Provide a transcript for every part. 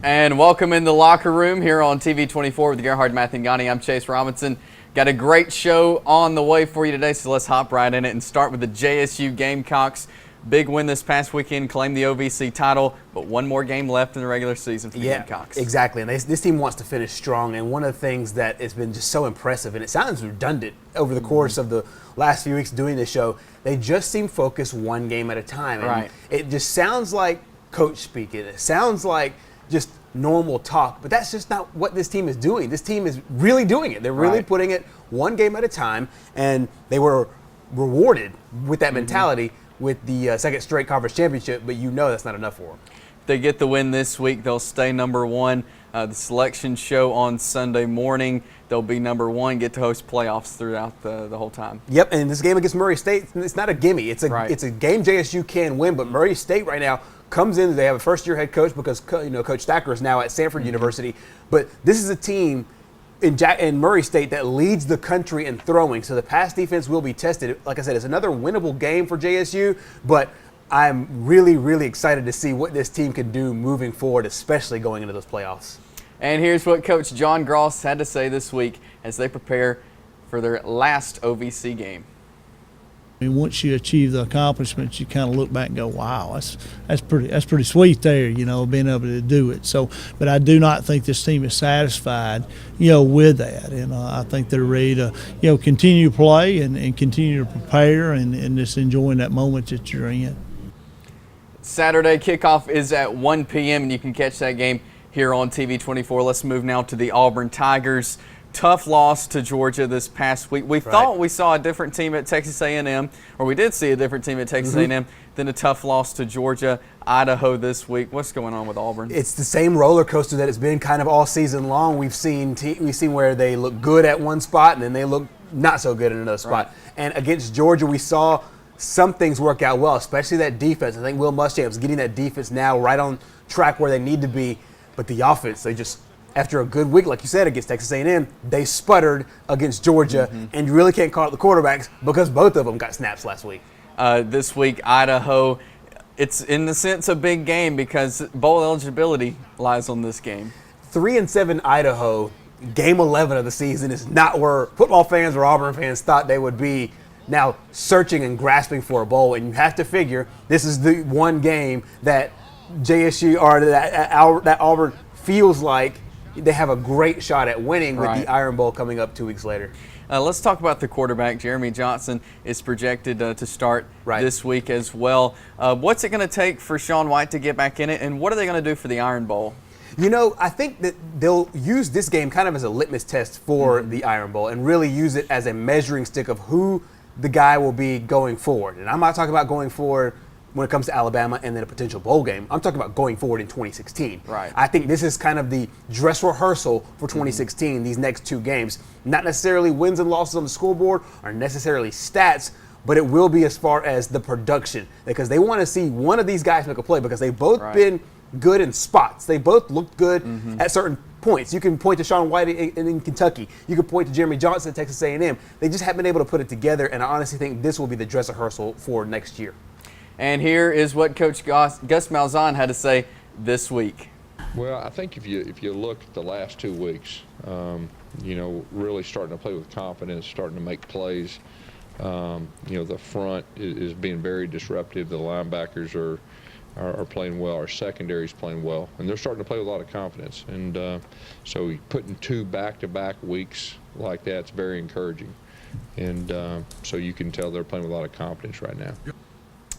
And welcome in the locker room here on TV 24 with Gerhard Mathangani. I'm Chase Robinson. Got a great show on the way for you today, so let's hop right in it and start with the JSU Gamecocks. Big win this past weekend, claimed the OVC title, but one more game left in the regular season for the Gamecocks. Exactly. And this team wants to finish strong, and one of the things that has been just so impressive, and it sounds redundant over the course of the last few weeks doing this show, they just seem focused one game at a time. And right. It just sounds like coach speaking. It sounds like just normal talk, but that's just not what this team is doing. This team is really doing it. They're really putting it one game at a time, and they were rewarded with that mentality with the second straight conference championship, but you know that's not enough for them. If they get the win this week, they'll stay number one. The selection show on Sunday morning, they'll be number one, get to host playoffs throughout the whole time. Yep, and this game against Murray State, it's not a gimme. It's a game JSU can win, but Murray State right now comes in. They have a first-year head coach because Coach Thacker is now at Sanford University. But this is a team in Murray State that leads the country in throwing, so the pass defense will be tested. Like I said, it's another winnable game for JSU, but I'm really, really excited to see what this team can do moving forward, especially going into those playoffs. And here's what Coach John Gross had to say this week as they prepare for their last OVC game. I mean, once you achieve the accomplishments, you kind of look back and go, "Wow, that's pretty sweet there," being able to do it. So, but I do not think this team is satisfied, with that, and I think they're ready to, continue to play and continue to prepare and just enjoying that moment that you're in. Saturday kickoff is at 1 p.m. and you can catch that game here on TV 24. Let's move now to the Auburn Tigers. Tough loss to Georgia this past week. We thought we saw a different team at Texas A&M, or we did see a different team at Texas A&M, then a tough loss to Georgia, Idaho this week. What's going on with Auburn? It's the same roller coaster that it's been kind of all season long. We've seen where they look good at one spot and then they look not so good in another spot. And against Georgia, we saw some things work out well, especially that defense. I think Will Muschamp's getting that defense now right on track where they need to be, but the offense, they just – after a good week, like you said, against Texas A&M, they sputtered against Georgia, and you really can't call it the quarterbacks because both of them got snaps last week. This week, Idaho, it's in the sense a big game because bowl eligibility lies on this game. 3-7 Idaho, game 11 of the season, is not where football fans or Auburn fans thought they would be now searching and grasping for a bowl. And you have to figure this is the one game that JSU or that Auburn feels like they have a great shot at winning with the Iron Bowl coming up 2 weeks later. Let's talk about the quarterback. Jeremy Johnson is projected to start this week as well. What's it going to take for Sean White to get back in it, and what are they going to do for the Iron Bowl? I think that they'll use this game kind of as a litmus test for the Iron Bowl and really use it as a measuring stick of who the guy will be going forward. And I'm not talking about going forward when it comes to Alabama and then a potential bowl game. I'm talking about going forward in 2016. Right. I think this is kind of the dress rehearsal for 2016, these next two games. Not necessarily wins and losses on the scoreboard or necessarily stats, but it will be as far as the production, because they want to see one of these guys make a play because they've both been good in spots. They both looked good at certain points. You can point to Sean White in Kentucky. You can point to Jeremy Johnson at Texas A&M. They just haven't been able to put it together, and I honestly think this will be the dress rehearsal for next year. And here is what Coach Gus Malzahn had to say this week. Well, I think if you look at the last 2 weeks, really starting to play with confidence, starting to make plays. The front is being very disruptive. The linebackers are playing well. Our secondary is playing well, and they're starting to play with a lot of confidence. And so putting 2 back-to-back weeks like that's very encouraging. And so you can tell they're playing with a lot of confidence right now.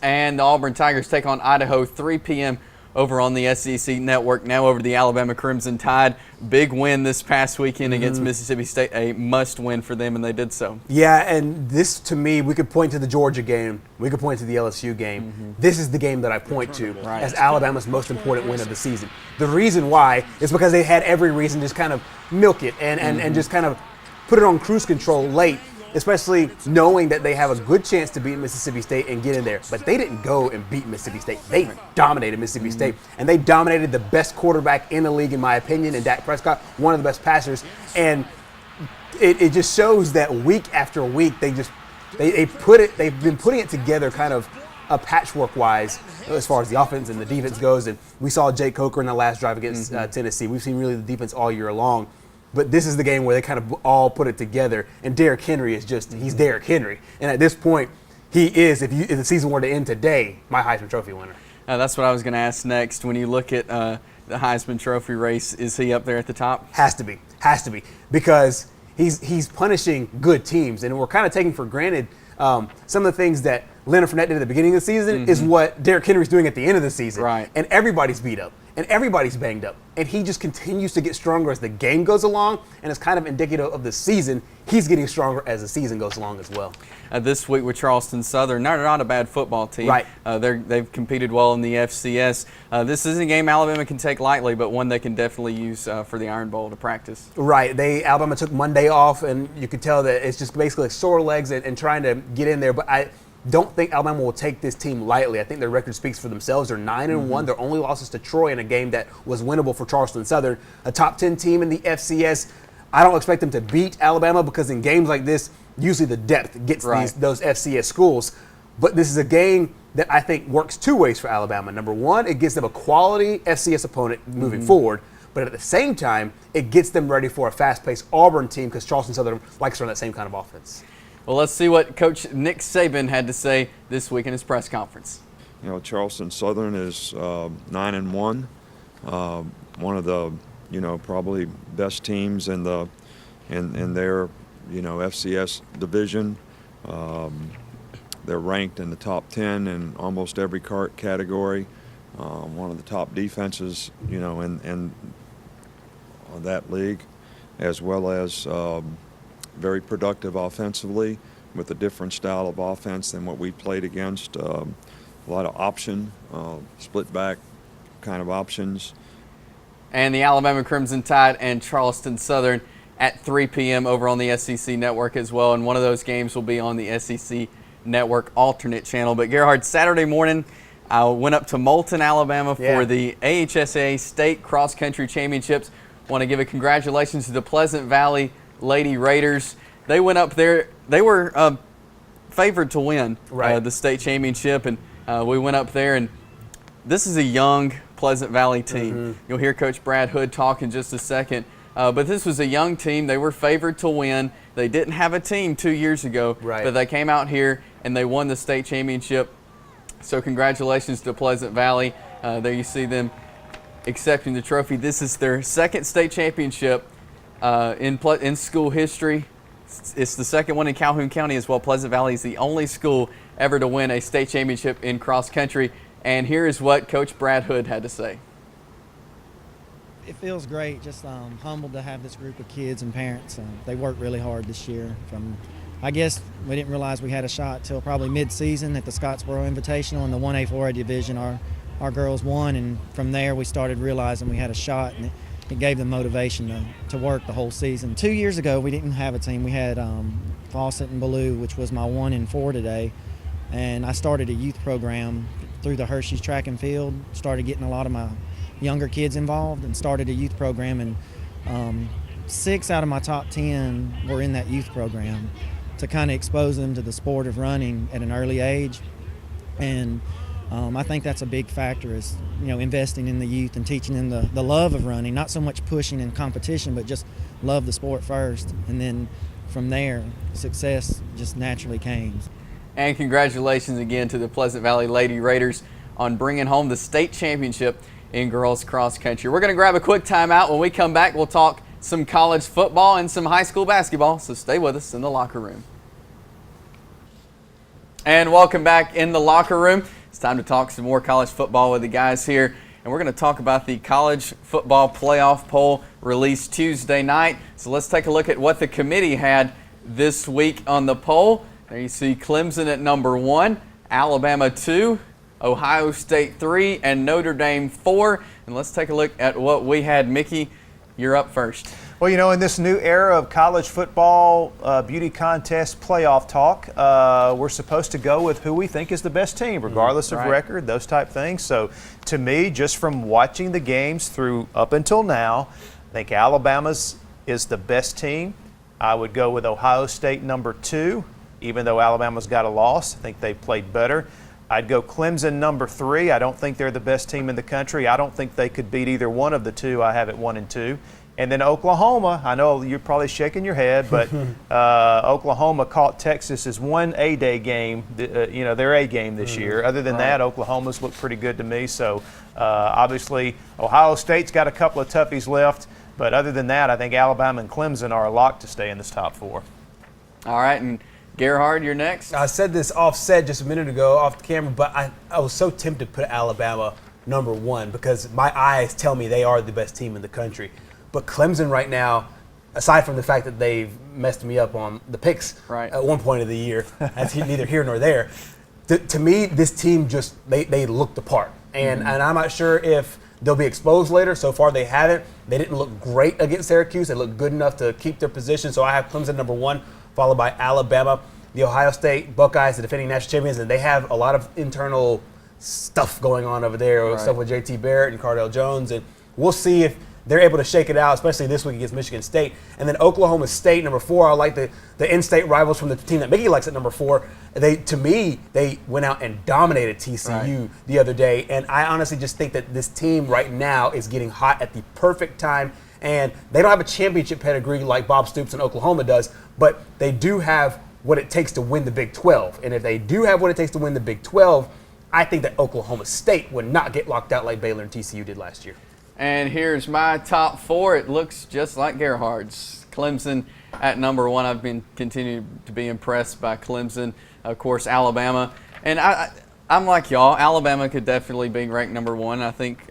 And the Auburn Tigers take on Idaho 3 p.m. over on the SEC Network. Now over to the Alabama Crimson Tide. Big win this past weekend against Mississippi State. A must-win for them, and they did so. Yeah, and this, to me, we could point to the Georgia game. We could point to the LSU game. This is the game that I point to as Alabama's most important win of the season. The reason why is because they had every reason to just kind of milk it and just kind of put it on cruise control late, especially knowing that they have a good chance to beat Mississippi State and get in there. But they didn't go and beat Mississippi State. They dominated Mississippi State, and they dominated the best quarterback in the league, in my opinion, in Dak Prescott, one of the best passers. And it just shows that week after week they've been putting it together kind of patchwork-wise as far as the offense and the defense goes. And we saw Jake Coker in the last drive against Tennessee. We've seen really the defense all year long. But this is the game where they kind of all put it together. And Derrick Henry is he's Derrick Henry. And at this point, he is, if the season were to end today, my Heisman Trophy winner. That's what I was going to ask next. When you look at the Heisman Trophy race, is he up there at the top? Has to be, because he's punishing good teams, and we're kind of taking for granted some of the things that Leonard Fournette did at the beginning of the season is what Derrick Henry's doing at the end of the season. Right. And everybody's beat up, and everybody's banged up, and he just continues to get stronger as the game goes along, and it's kind of indicative of the season. He's getting stronger as the season goes along as well. This week with Charleston Southern, they're not a bad football team. Right. They've competed well in the FCS. This isn't a game Alabama can take lightly, but one they can definitely use for the Iron Bowl to practice. Right. Alabama took Monday off, and you could tell that it's just basically sore legs and trying to get in there. But I don't think Alabama will take this team lightly. I think their record speaks for themselves. They're 9-1. Their only losses to Troy in a game that was winnable for Charleston Southern, a top 10 team in the FCS. I don't expect them to beat Alabama because in games like this, usually the depth gets those FCS schools. But this is a game that I think works two ways for Alabama. Number one, it gives them a quality FCS opponent moving forward. But at the same time, it gets them ready for a fast-paced Auburn team because Charleston Southern likes to run that same kind of offense. Well, let's see what Coach Nick Saban had to say this week in his press conference. Charleston Southern is 9-1, one of the probably best teams in their FCS division. They're ranked in the top 10 in almost every category. One of the top defenses, in that league, as well as very productive offensively with a different style of offense than what we played against. A lot of option, split back kind of options. And the Alabama Crimson Tide and Charleston Southern at 3 p.m. over on the SEC Network as well. And one of those games will be on the SEC Network alternate channel. But Gerhard, Saturday morning, I went up to Moulton, Alabama for the AHSA State Cross Country Championships. Want to give a congratulations to the Pleasant Valley Lady Raiders. They went up there. They were favored to win the state championship, and we went up there, and this is a young Pleasant Valley team. You'll hear Coach Brad Hood talk in just a second. But this was a young team. They were favored to win. They didn't have a team 2 years ago, but they came out here and they won the state championship. So congratulations to Pleasant Valley. There you see them accepting the trophy. This is their second state championship in school history. It's the second one in Calhoun County as well. Pleasant Valley is the only school ever to win a state championship in cross country. And here is what Coach Brad Hood had to say. It feels great, just humbled to have this group of kids and parents. They worked really hard this year. I guess we didn't realize we had a shot till probably mid-season at the Scottsboro Invitational in the 1A, 4A division. Our girls won, and from there we started realizing we had a shot, and it gave them motivation to work the whole season. 2 years ago, we didn't have a team. We had Fawcett and Ballou, which was my 1 and 4 today, and I started a youth program through the Hershey's Track and Field, started getting a lot of my younger kids involved and started a youth program, and 6 out of my top 10 were in that youth program to kind of expose them to the sport of running at an early age. And I think that's a big factor is, investing in the youth and teaching them the love of running, not so much pushing in competition, but just love the sport first. And then from there, success just naturally came. And congratulations again to the Pleasant Valley Lady Raiders on bringing home the state championship in girls cross country. We're going to grab a quick timeout. When we come back, we'll talk some college football and some high school basketball. So stay with us in the locker room. And welcome back in the locker room. It's time to talk some more college football with the guys here. And we're going to talk about the college football playoff poll released Tuesday night. So let's take a look at what the committee had this week on the poll. There you see Clemson at number 1, Alabama 2, Ohio State 3, and Notre Dame 4. And let's take a look at what we had. Mickey, you're up first. Well, in this new era of college football beauty contest playoff talk, we're supposed to go with who we think is the best team, regardless of record, those type things. So to me, just from watching the games through up until now, I think Alabama's is the best team. I would go with Ohio State number 2, even though Alabama's got a loss. I think they played better. I'd go Clemson number 3. I don't think they're the best team in the country. I don't think they could beat either one of the two. I have it 1 and 2. And then Oklahoma, I know you're probably shaking your head, but Oklahoma caught Texas's one A-Day game, their A game this year. Other than that, Oklahoma's looked pretty good to me. So obviously, Ohio State's got a couple of toughies left. But other than that, I think Alabama and Clemson are a lock to stay in this top 4. All right, and Gerhard, you're next. I said this offset just a minute ago off the camera, but I was so tempted to put Alabama number 1 because my eyes tell me they are the best team in the country. But Clemson right now, aside from the fact that they've messed me up on the picks at one point of the year, that's neither here nor there, to me, this team just, they looked the part. And I'm not sure if they'll be exposed later. So far, they haven't. They didn't look great against Syracuse. They looked good enough to keep their position. So I have Clemson number 1, followed by Alabama. The Ohio State Buckeyes, the defending national champions, and they have a lot of internal stuff going on over there, stuff with J.T. Barrett and Cardale Jones. And we'll see if they're able to shake it out, especially this week against Michigan State. And then Oklahoma State, number 4. I like the in-state rivals from the team that Mickey likes at number 4. To me, they went out and dominated TCU the other day. And I honestly just think that this team right now is getting hot at the perfect time. And they don't have a championship pedigree like Bob Stoops in Oklahoma does, but they do have what it takes to win the Big 12. And if they do have what it takes to win the Big 12, I think that Oklahoma State would not get locked out like Baylor and TCU did last year. And here's my top 4. It looks just like Gerhard's. Clemson at number 1. I've been continuing to be impressed by Clemson. Of course, Alabama. And I'm like y'all. Alabama could definitely be ranked number 1. I think,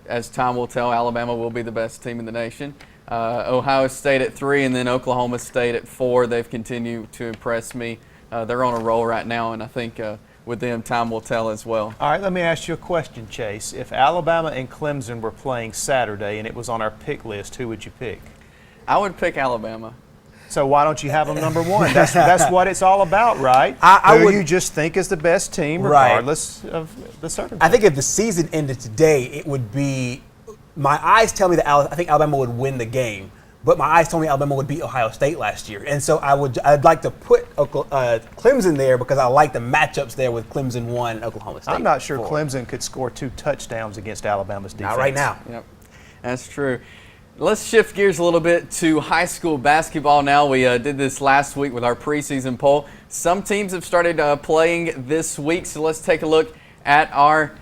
as time will tell, Alabama will be the best team in the nation. Ohio State at 3, and then Oklahoma State at 4. They've continued to impress me. They're on a roll right now, and I think with them, time will tell as well. All right, let me ask you a question, Chase. If Alabama and Clemson were playing Saturday and it was on our pick list, who would you pick? I would pick Alabama. So why don't you have them number 1? That's what it's all about, right? Who you just think is the best team, regardless of the circumstances. I think if the season ended today, it would be. My eyes tell me that I think Alabama would win the game, but my eyes told me Alabama would beat Ohio State last year, and so I'd like to put Clemson there because I like the matchups there with Clemson 1 and Oklahoma State. I'm not sure 4. Clemson could score 2 touchdowns against Alabama's defense. Not right now. Yep, that's true. Let's shift gears a little bit to high school basketball now. We did this last week with our preseason poll. Some teams have started playing this week, so let's take a look at our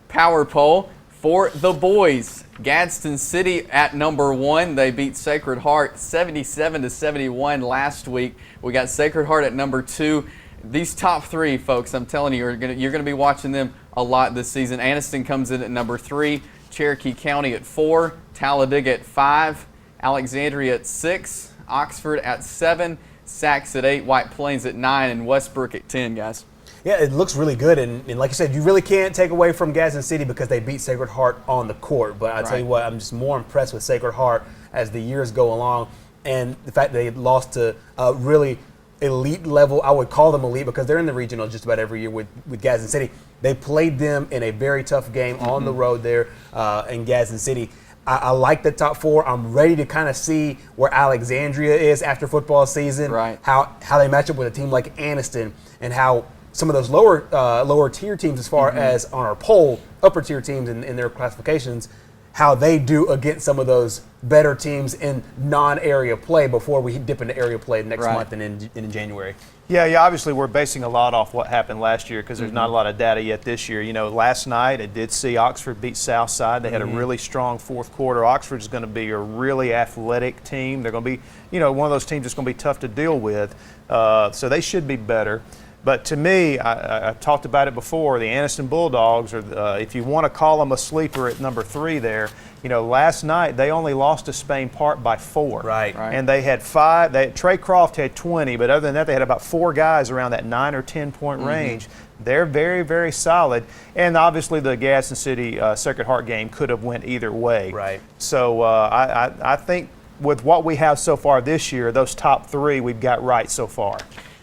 power poll. For the boys, Gadsden City at number 1. They beat Sacred Heart 77-71 last week. We got Sacred Heart at number 2. These top 3, folks, I'm telling you, you're going to be watching them a lot this season. Anniston comes in at number 3. Cherokee County at 4, Talladega at 5, Alexandria at 6, Oxford at 7, Sacs at 8, White Plains at 9, and Westbrook at 10, guys. Yeah, it looks really good, and like you said, you really can't take away from Gadsden City because they beat Sacred Heart on the court. But I tell you what, I'm just more impressed with Sacred Heart as the years go along, and the fact that they lost to really elite level. I would call them elite because they're in the regional just about every year with Gadsden City. They played them in a very tough game on the road there in Gadsden City. I like the top 4. I'm ready to kind of see where Alexandria is after football season, how they match up with a team like Anniston, and how some of those lower tier teams as far as on our poll, upper tier teams in their classifications, how they do against some of those better teams in non-area play before we dip into area play next month and in January. Yeah, obviously we're basing a lot off what happened last year because there's not a lot of data yet this year. You know, last night I did see Oxford beat Southside. They had a really strong fourth quarter. Oxford's going to be a really athletic team. They're going to be, one of those teams that's going to be tough to deal with. So they should be better. But to me, I talked about it before, the Anniston Bulldogs, or if you want to call them a sleeper at number 3 there, last night they only lost to Spain Park by 4. Right. And they had 5. Trey Croft had 20, but other than that, they had about 4 guys around that 9 or 10 point range. They're very, very solid. And obviously the Gadsden City Sacred Heart game could have went either way. Right. So I think with what we have so far this year, those top 3 we've got right so far.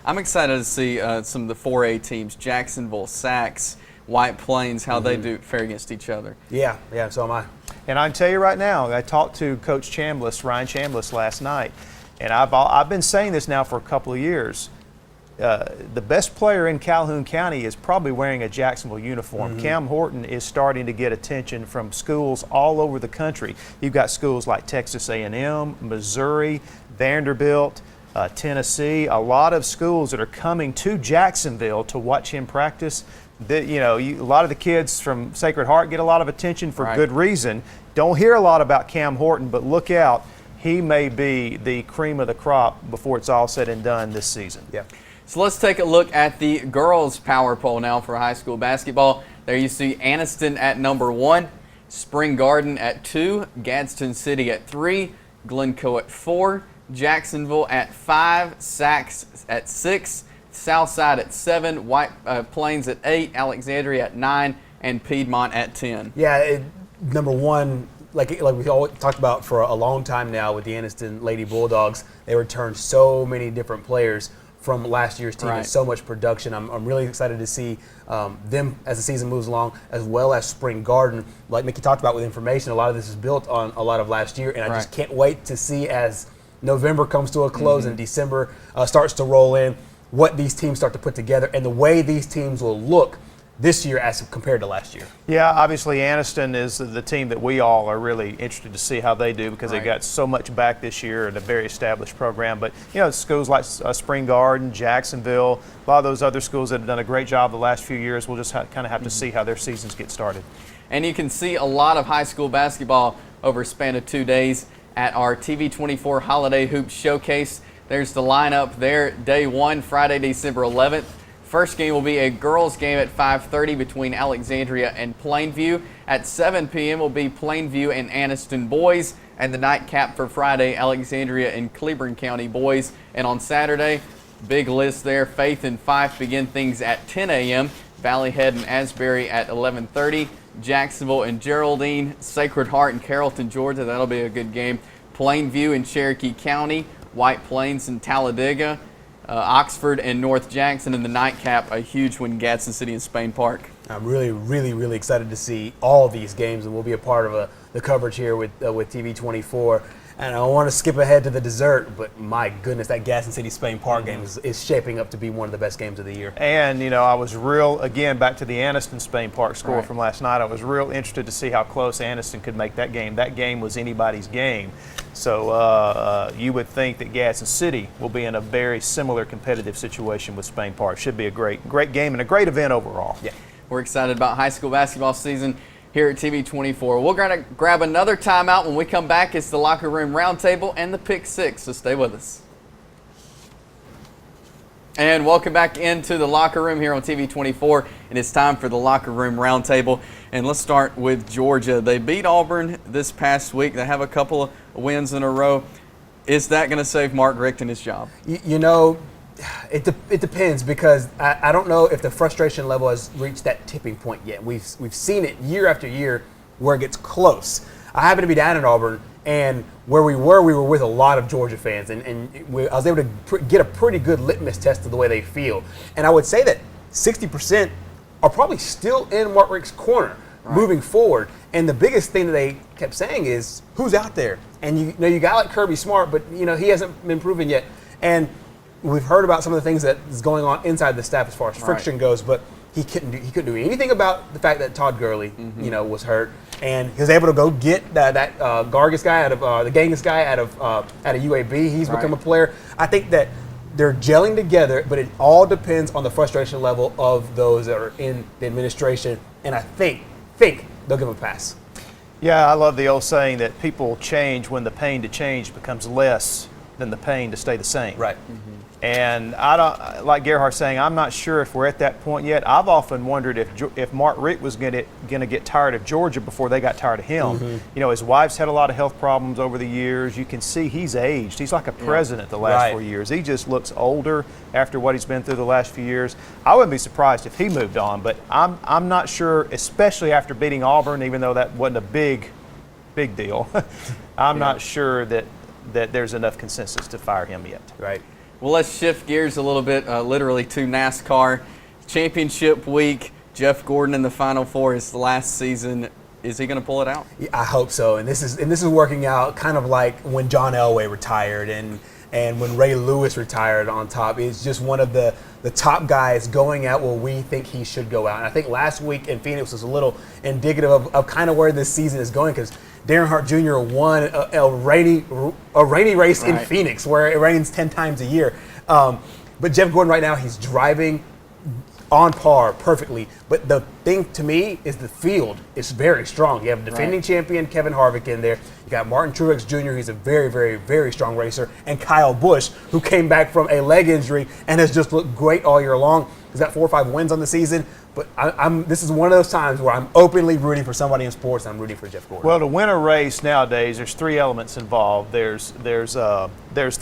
I'm excited to see some of the 4A teams, Jacksonville, Sacs, White Plains, how they do fare against each other. Yeah, so am I. And I can tell you right now, I talked to Coach Ryan Chambliss last night, and I've been saying this now for a couple of years. the best player in Calhoun County is probably wearing a Jacksonville uniform. Cam Horton is starting to get attention from schools all over the country. You've got schools like Texas A&M, Missouri, Vanderbilt, Tennessee, a lot of schools that are coming to Jacksonville to watch him practice. A lot of the kids from Sacred Heart get a lot of attention for good reason. Don't hear a lot about Cam Horton, but look out. He may be the cream of the crop before it's all said and done this season. Yeah. So let's take a look at the girls' power poll now for high school basketball. There you see Anniston at number 1, Spring Garden at 2, Gadsden City at 3, Glencoe at 4, Jacksonville at 5, Sachs at 6, Southside at 7, White Plains at 8, Alexandria at 9, and Piedmont at 10. Yeah, number 1, like we all talked about for a long time now with the Anniston Lady Bulldogs, they returned so many different players from last year's team and so much production. I'm really excited to see them as the season moves along, as well as Spring Garden. Like Mickey talked about with information, a lot of this is built on a lot of last year, and I just can't wait to see as November comes to a close and December starts to roll in, what these teams start to put together and the way these teams will look this year as compared to last year. Yeah, obviously Anniston is the team that we all are really interested to see how they do because they got so much back this year and a very established program. But, schools like Spring Garden, Jacksonville, a lot of those other schools that have done a great job the last few years, we'll just kind of have to see how their seasons get started. And you can see a lot of high school basketball over a span of 2 days at our TV24 Holiday Hoops Showcase. There's the lineup there. Day 1, Friday, December 11th. First game will be a girls game at 5:30 between Alexandria and Plainview. At 7 p.m. will be Plainview and Anniston boys. And the nightcap for Friday, Alexandria and Cleburne County boys. And on Saturday, big list there. Faith and Fife begin things at 10 a.m. Valley Head and Asbury at 11:30. Jacksonville and Geraldine, Sacred Heart and Carrollton, Georgia. That'll be a good game. Plainview and Cherokee County, White Plains and Talladega. Oxford and North Jackson in the nightcap, a huge one, Gadsden City and Spain Park. I'm really excited to see all of these games, and we'll be a part of the coverage here with TV24. And I want to skip ahead to the dessert, but my goodness, that Gadsden City Spain Park game is shaping up to be one of the best games of the year. And, I was again, back to the Anniston Spain Park score from last night, I was real interested to see how close Anniston could make that game. That game was anybody's game. So you would think that Gadsden City will be in a very similar competitive situation with Spain Park. Should be a great game and a great event overall. Yeah. We're excited about high school basketball season here at TV24. We're going to grab another timeout. When we come back, it's the Locker Room Roundtable and the Pick Six, so stay with us. And welcome back into the Locker Room here on TV24, and it's time for the Locker Room Roundtable. And let's start with Georgia. They beat Auburn this past week. They have a couple of wins in a row. Is that going to save Mark Richten his job? It depends, because I don't know if the frustration level has reached that tipping point yet. We've seen it year after year where it gets close. I happen to be down in Auburn, and where we were with a lot of Georgia fans, and I was able to get a pretty good litmus test of the way they feel. And I would say that 60% are probably still in Mark Richt's corner moving forward. And the biggest thing that they kept saying is, who's out there? And you got like Kirby Smart, but he hasn't been proven yet. And we've heard about some of the things that is going on inside the staff as far as friction goes, but he couldn't do anything about the fact that Todd Gurley, was hurt, and he was able to go get that Gargis guy out of the Genghis guy out of UAB. He's become a player. I think that they're gelling together, but it all depends on the frustration level of those that are in the administration, and I think they'll give him a pass. Yeah, I love the old saying that people change when the pain to change becomes less than the pain to stay the same. Right. And I don't, like Gerhard saying, I'm not sure if we're at that point yet. I've often wondered if Mark Richt was going to get tired of Georgia before they got tired of him. His wife's had a lot of health problems over the years. You can see he's aged. He's like a president the last 4 years. He just looks older after what he's been through the last few years. I wouldn't be surprised if he moved on, but I'm not sure, especially after beating Auburn, even though that wasn't a big deal. I'm not sure that there's enough consensus to fire him yet. Right. Well, let's shift gears a little bit, literally to NASCAR. Championship week, Jeff Gordon in the Final Four, his last season. Is he going to pull it out? Yeah, I hope so. And this is working out kind of like when John Elway retired, and And when Ray Lewis retired on top, he's just one of the top guys going out where we think he should go out. And I think last week in Phoenix was a little indicative of kind of where this season is going, because Darren Hart Jr. won a rainy race in Phoenix where it rains 10 times a year. But Jeff Gordon right now, he's driving on par perfectly. But the thing to me is the field is very strong. You have defending champion Kevin Harvick in there. You got Martin Truex Jr., he's a very, very, very strong racer. And Kyle Busch, who came back from a leg injury and has just looked great all year long. He's got 4 or 5 wins on the season. But this is one of those times where I'm openly rooting for somebody in sports, and I'm rooting for Jeff Gordon. Well, to win a race nowadays, there's 3 elements involved. There's the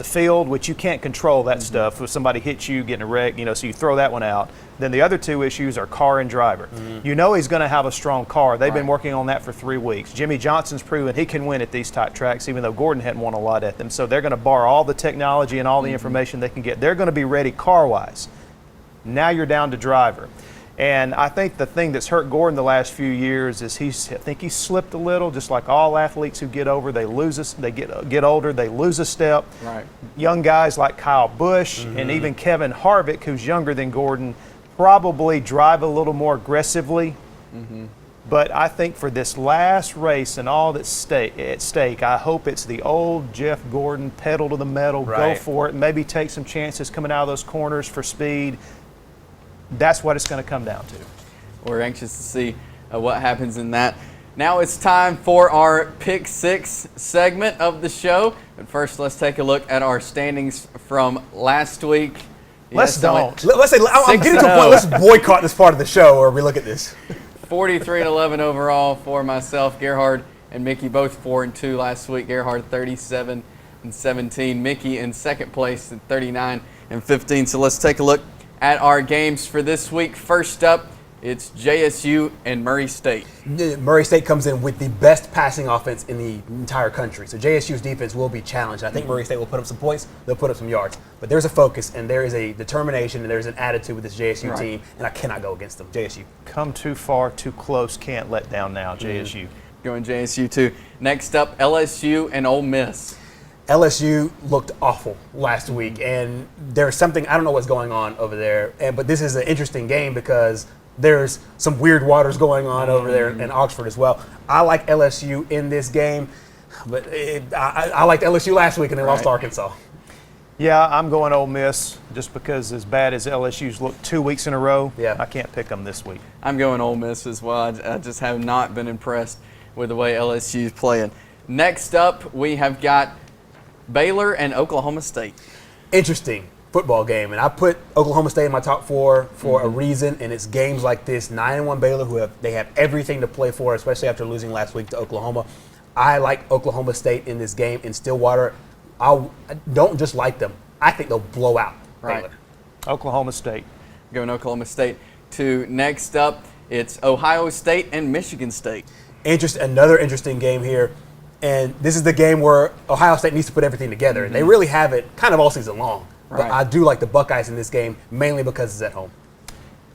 field, which you can't control that stuff. If somebody hits you, getting a wreck, so you throw that one out. Then the other 2 issues are car and driver. You know he's going to have a strong car. They've been working on that for 3 weeks. Jimmy Johnson's proven he can win at these type tracks, even though Gordon hadn't won a lot at them. So they're going to borrow all the technology and all the information they can get. They're going to be ready car-wise. Now you're down to driver. And I think the thing that's hurt Gordon the last few years is I think he's slipped a little, just like all athletes who get over, they get older, they lose a step. Right. Young guys like Kyle Busch and even Kevin Harvick, who's younger than Gordon, probably drive a little more aggressively. But I think for this last race and all that's at stake, I hope it's the old Jeff Gordon, pedal to the metal, go for it, maybe take some chances coming out of those corners for speed. That's what it's going to come down to. We're anxious to see what happens in that. Now it's time for our Pick 6 segment of the show. But first, let's take a look at our standings from last week. Let's don't. Let's say, I'm getting to a point, let's boycott this part of the show where we look at this. 43-11 overall for myself. Gerhard and Mickey both 4-2 last week. Gerhard 37-17. Mickey in second place at 39-15. So let's take a look at our games for this week. First up, it's JSU and Murray State. Murray State comes in with the best passing offense in the entire country. So JSU's defense will be challenged. I think Murray State will put up some points. They'll put up some yards. But there's a focus, and there is a determination, and there's an attitude with this JSU team, and I cannot go against them. JSU. Come too far, too close, can't let down now, JSU. Going JSU too. Next up, LSU and Ole Miss. LSU looked awful last week, and there's something, I don't know what's going on over there, but this is an interesting game because there's some weird waters going on over there in Oxford as well. I like LSU in this game, but I liked LSU last week and they lost to Arkansas. Yeah, I'm going Ole Miss just because as bad as LSU's looked 2 weeks in a row, I can't pick them this week. I'm going Ole Miss as well. I just have not been impressed with the way LSU's playing. Next up, we have got Baylor and Oklahoma State. Interesting football game, and I put Oklahoma State in my top 4 for a reason, and it's games like this. 9-1 Baylor, they have everything to play for, especially after losing last week to Oklahoma. I like Oklahoma State in this game in Stillwater. I don't just like them. I think they'll blow out Baylor. Oklahoma State. Going Oklahoma State to next up, it's Ohio State and Michigan State. Another interesting game here. And this is the game where Ohio State needs to put everything together. And they really have it kind of all season long. But I do like the Buckeyes in this game, mainly because it's at home.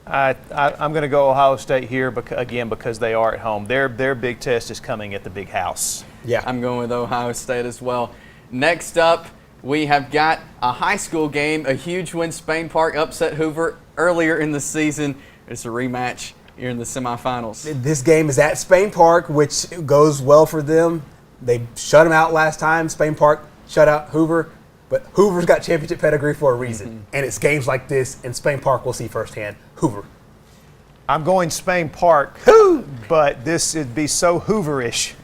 I'm going to go Ohio State here because they are at home. Their big test is coming at the big house. Yeah, I'm going with Ohio State as well. Next up, we have got a high school game, a huge win. Spain Park upset Hoover earlier in the season. It's a rematch here in the semifinals. This game is at Spain Park, which goes well for them. They shut them out last time. Spain Park shut out Hoover. But Hoover's got championship pedigree for a reason. And it's games like this, and Spain Park will see firsthand. Hoover. I'm going Spain Park, but this would be so Hooverish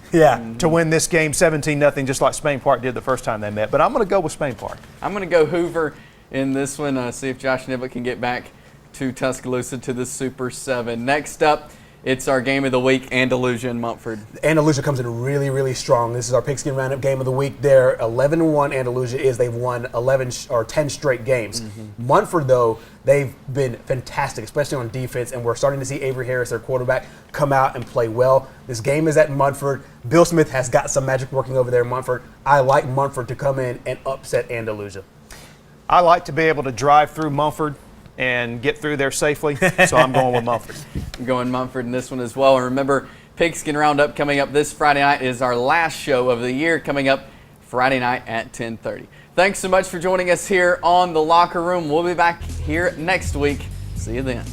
to win this game 17-0, just like Spain Park did the first time they met. But I'm going to go with Spain Park. I'm going to go Hoover in this one, see if Josh Niblett can get back to Tuscaloosa to the Super 7. Next up, it's our game of the week, Andalusia and Mumford. Andalusia comes in really, really strong. This is our Pigskin Roundup game of the week. They're 11-1. Andalusia is. They've won 10 straight games. Munford, though, they've been fantastic, especially on defense, and we're starting to see Avery Harris, their quarterback, come out and play well. This game is at Munford. Bill Smith has got some magic working over there in Munford. I like Munford to come in and upset Andalusia. I like to be able to drive through Munford and get through there safely, so I'm going with Munford. I'm going Munford in this one as well. And remember, Pigskin Roundup coming up this Friday night is our last show of the year, coming up Friday night at 10:30. Thanks so much for joining us here on The Locker Room. We'll be back here next week. See you then.